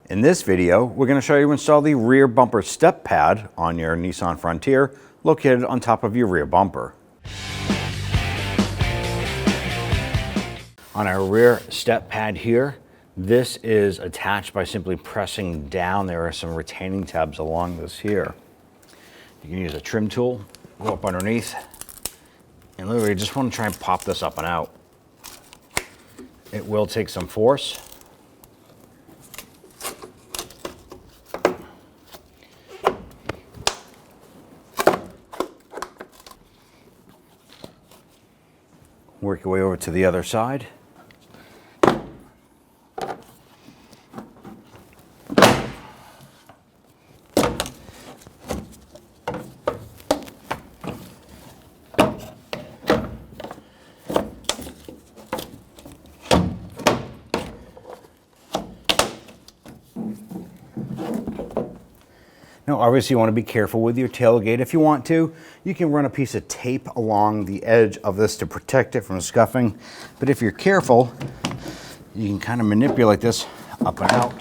In this video, we're going to show you to install the rear bumper step pad on your Nissan Frontier located on top of your rear bumper. On our rear step pad here, this is attached by simply pressing down. There are some retaining tabs along this here. You can use a trim tool, go up underneath, and literally just want to try and pop this up and out. It will take some force. Work your way over to the other side. Now, obviously, you want to be careful with your tailgate. If you want to, you can run a piece of tape along the edge of this to protect it from scuffing. But if you're careful, you can kind of manipulate this up and out.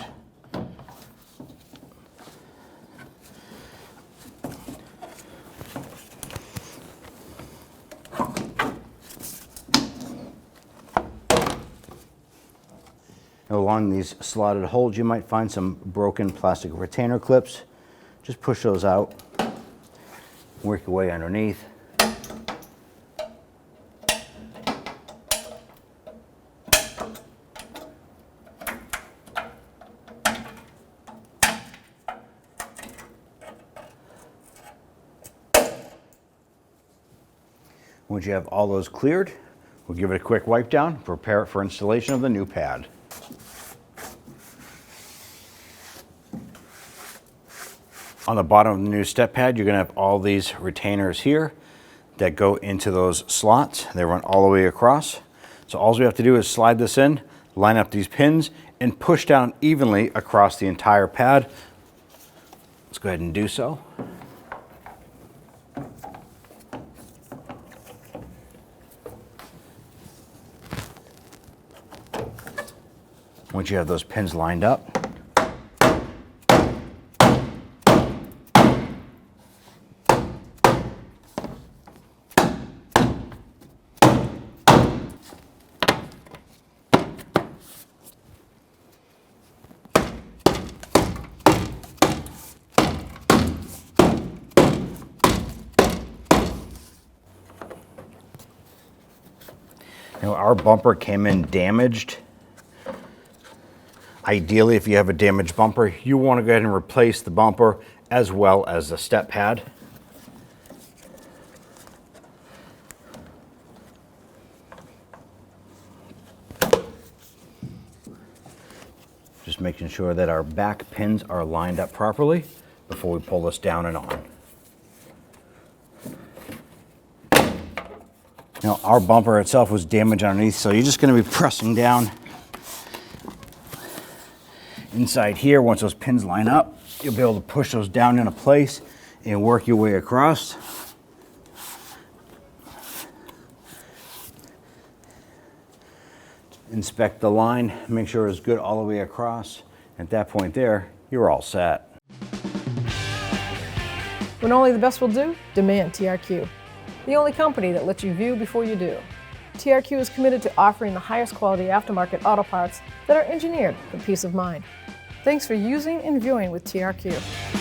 Along these slotted holes, you might find some broken plastic retainer clips. Just push those out, work your way underneath. Once you have all those cleared, we'll give it a quick wipe down, prepare it for installation of the new pad. On the bottom of the new step pad, you're going to have all these retainers here that go into those slots. They run all the way across. So all we have to do is slide this in, line up these pins, and push down evenly across the entire pad. Let's go ahead and do so. Once you have those pins lined up, now, our bumper came in damaged. Ideally, if you have a damaged bumper, you want to go ahead and replace the bumper as well as the step pad. Just making sure that our back pins are lined up properly before we pull this down and on. Now, our bumper itself was damaged underneath, so you're just going to be pressing down inside here. Once those pins line up, you'll be able to push those down into place and work your way across. Inspect the line, make sure it's good all the way across. At that point there, you're all set. When only the best will do, demand TRQ. The only company that lets you view before you do. TRQ is committed to offering the highest quality aftermarket auto parts that are engineered for peace of mind. Thanks for using and viewing with TRQ.